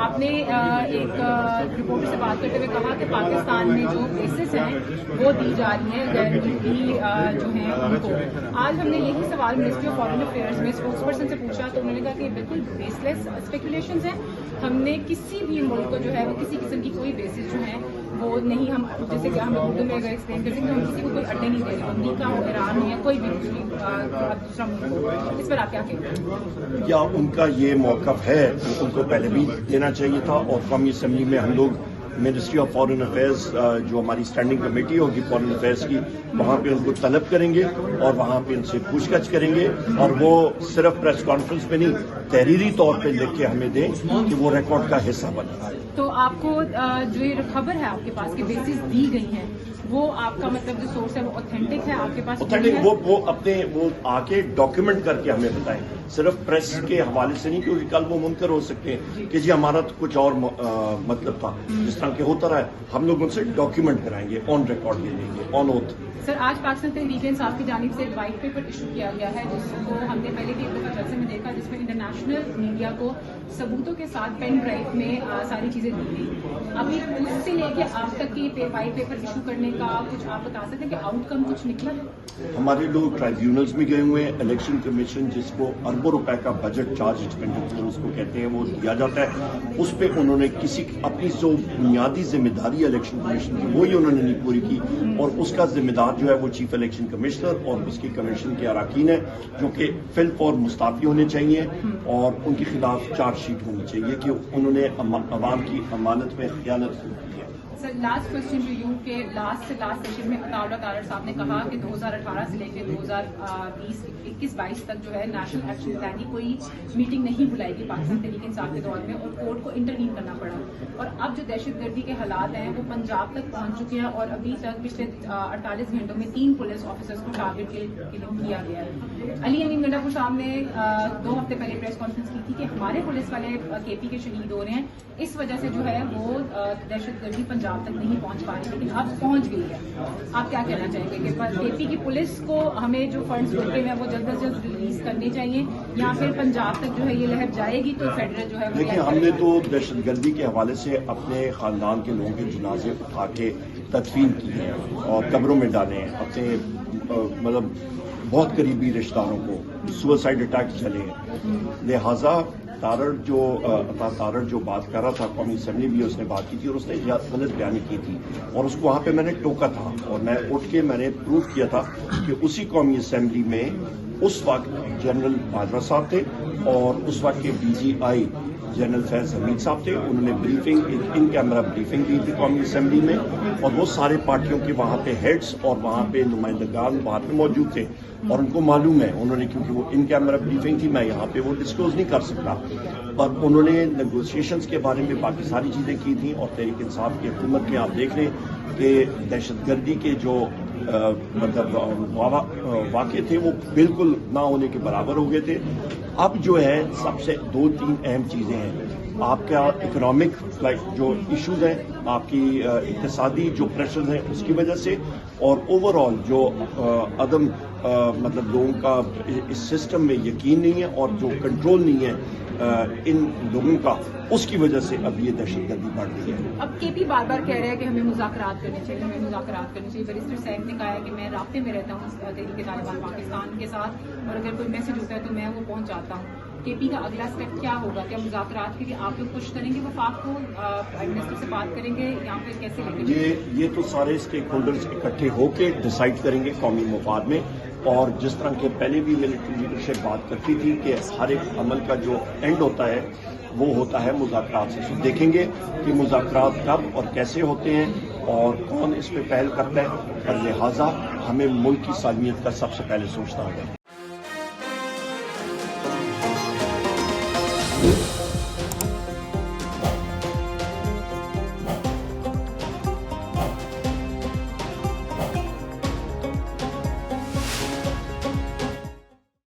آپ نے ایک رپورٹر سے بات کرتے ہوئے کہا کہ پاکستان میں جو بیسز ہیں وہ دی جا رہی ہیں غیر ملکی جو ہیں ان کو. آج ہم نے یہی سوال منسٹری آف فارن افیئرز میں اسپوکس پرسن سے پوچھا تو انہوں نے کہا کہ بالکل بیس لیس اسپیکولیشنز ہیں. ہم نے کسی بھی ملک کو جو ہے وہ کسی قسم کی کوئی بیسز جو ہیں وہ نہیں, ہم جیسے کہ ہم اردو میں اگر ایکسپلین کرتے ہیں کہ ہم کسی کو کوئی اڈے نہیں دے رہے, امریکہ ہو, ایران ہو یا کوئی بھی دوسرا ملک ہو. اس پر آپ کیا کہتے ہیں؟ یا ان کا یہ موقف ہے, ان کو پہلے بھی دینا چاہیے تھا. اور قومی اسمبلی میں ہم لوگ منسٹری آف فارن افیئرز جو ہماری اسٹینڈنگ کمیٹی ہوگی فارن افیئرز کی, وہاں پہ ان کو طلب کریں گے اور وہاں پہ ان سے پوچھ گچھ کریں گے. اور وہ صرف پریس کانفرنس پہ نہیں, تحریری طور پہ لکھ کے ہمیں دیں کہ وہ ریکارڈ کا حصہ بنے. تو آپ کو جو یہ خبر ہے آپ کے پاس کہ بیسز دی گئی ہیں, وہ آپ کا مطلب جو سورس ہے وہ اوتھینٹک ہے آپ کے پاس؟ اوتھینٹک وہ اپنے وہ آ کے ڈاکیومنٹ کر کے ہمیں بتائیں, صرف پریس کے حوالے سے نہیں, کیونکہ کل وہ منکر ہو سکتے ہیں کہ جی ہمارا تو کچھ اور مطلب تھا. جس طرح کہ ہوتا رہا ہے, ہم لوگ ان سے ڈاکیومنٹ کرائیں گے, آن ریکارڈ لے لیں گے, آن اوتھ. سر, آج پاکستان تحریک انصاف کی جانب سے ایک وائٹ پیپر ایشو کیا گیا ہے جس کو ہم نے پہلے بھی ایک دفعہ جلسے میں دیکھا, جس میں انٹرنیشنل میڈیا کو ثبوتوں کے ساتھ پین ڈرائیو میں ساری چیزیں دی گئی. ابھی اس سے لے کے آپ تک کی وائٹ پیپر ایشو کرنے کا کچھ آپ بتا سکتے ہیں کہ آؤٹ کم کچھ نکلا ہے؟ ہمارے لوگ ٹرائیبیونلز میں گئے ہوئے ہیں. الیکشن کمیشن جس کو اربوں روپے کا بجٹ چارج ایکسپینڈیچر اس کو کہتے ہیں وہ دیا جاتا ہے, اس پہ انہوں نے کسی اپنی جو بنیادی ذمہ داری الیکشن کمیشن کی وہی انہوں نے نہیں پوری کی. اور اس کا ذمہ دار جو ہے وہ چیف الیکشن کمشنر اور اس کی کمیشن کے اراکین ہیں, جو کہ فی الفور مستعفی ہونے چاہیے اور ان کے خلاف چارج شیٹ ہونی چاہیے کہ انہوں نے عوام کی امانت میں خیانت کی ہے. سر, لاسٹ کوشچن جو یوں کہ لاسٹ سیشن میں عطاء اللہ تارڑ صاحب نے کہا کہ 2018 سے لے کے 2020-21-22 تک جو ہے نیشنل ایکشن پلان کی کوئی میٹنگ نہیں بلائی گی پاکستان تحریک انصاف کے دور میں, اور کورٹ کو انٹروین کرنا پڑا. اور اب جو دہشت گردی کے حالات ہیں وہ پنجاب تک پہنچ چکے ہیں, اور ابھی تک پچھلے 48 گھنٹوں میں 3 پولیس آفیسرز کو ٹارگٹ کیا گیا ہے. علی امین گنڈا صاحب نے 2 ہفتے پہلے پریس کانفرنس کی تھی کہ ہمارے پولیس والے کے پی کے شہید ہو رہے ہیں, اس وجہ سے جو ہے وہ دہشت گردی پنجاب تک نہیں پہنچ پا رہی, لیکن اب پہنچ گئی ہے. آپ کیا کہنا چاہیں گے کہ کے پی کی پولیس کو ہمیں جو فنڈز ملتے ہیں وہ جلد از جلد ریلیز کرنے چاہیے, یا پھر پنجاب تک جو ہے یہ لہر جائے گی تو فیڈرل جو ہے وہ؟ دیکھیں, ہم نے تو دہشت گردی کے حوالے سے اپنے خاندان کے لوگوں کے جنازے اٹھا کے تدفین کی ہیں اور قبروں میں ڈالے ہیں. اپنے مطلب بہت قریبی رشتہ داروں کو سوسائڈ اٹیک چلے ہیں. لہٰذا عطاء تارڑ جو بات کر رہا تھا, قومی اسمبلی بھی اس نے بات کی تھی اور اس نے غلط بیانی کی تھی, اور اس کو وہاں پہ میں نے ٹوکا تھا اور میں اٹھ کے میں نے پروف کیا تھا کہ اسی قومی اسمبلی میں اس وقت جنرل باجوہ صاحب تھے اور اس وقت کے ڈی جی آئی جنرل فیض حمید صاحب تھے. انہوں نے بریفنگ, ایک ان کیمرہ بریفنگ دی تھی قومی اسمبلی میں, اور وہ سارے پارٹیوں کے وہاں پہ ہیڈز اور وہاں پہ نمائندگان وہاں پہ موجود تھے, اور ان کو معلوم ہے, انہوں نے, کیونکہ وہ ان کیمرہ بریفنگ تھی, میں یہاں پہ وہ ڈسکلوز نہیں کر سکتا. اور انہوں نے نیگوشیشنز کے بارے میں باقی ساری چیزیں کی تھیں. اور تحریک انصاف کی حکومت کے آپ دیکھ لیں کہ دہشت گردی کے جو مطلب واقع تھے وہ بالکل نہ ہونے کے برابر ہو گئے تھے. اب جو ہے سب سے 2-3 اہم چیزیں ہیں. آپ کا اکنامک جو ایشوز ہیں, آپ کی اقتصادی جو پریشرز ہیں اس کی وجہ سے, اور اوور آل جو عدم مطلب لوگوں کا اس سسٹم میں یقین نہیں ہے اور جو کنٹرول نہیں ہے ان لوگوں کا, اس کی وجہ سے اب یہ دہشت گردی بڑھ رہی ہے. اب کے پی بار بار کہہ رہے ہیں کہ ہمیں مذاکرات کرنے چاہیے, ہمیں مذاکرات کرنے چاہیے. بیرسٹر سیف نے کہا ہے کہ میں رابطے میں رہتا ہوں تحریک طالبان پاکستان کے ساتھ, اور اگر کوئی میسج ہوتا ہے تو میں وہ پہنچاتا ہوں. کے پی کا اگلا اسٹیپ کیا ہوگا؟ کیا مذاکرات کے لیے آپ لوگ پش کریں گے وفاق کو, پرائم منسٹر سے بات کریں گے, یا پھر کیسے لیں گے؟ یہ تو سارے اسٹیک ہولڈرز اکٹھے ہو کے ڈیسائیڈ کریں گے قومی مفاد میں. اور جس طرح کے پہلے بھی ملٹری لیڈرشپ بات کرتی تھی کہ ہر ایک عمل کا جو اینڈ ہوتا ہے وہ ہوتا ہے مذاکرات سے. دیکھیں گے کہ مذاکرات کب اور کیسے ہوتے ہیں اور کون اس پہ پہل کرتا ہے, اور لہٰذا ہمیں ملک کی سالمیت کا سب سے پہلے سوچنا ہوگا.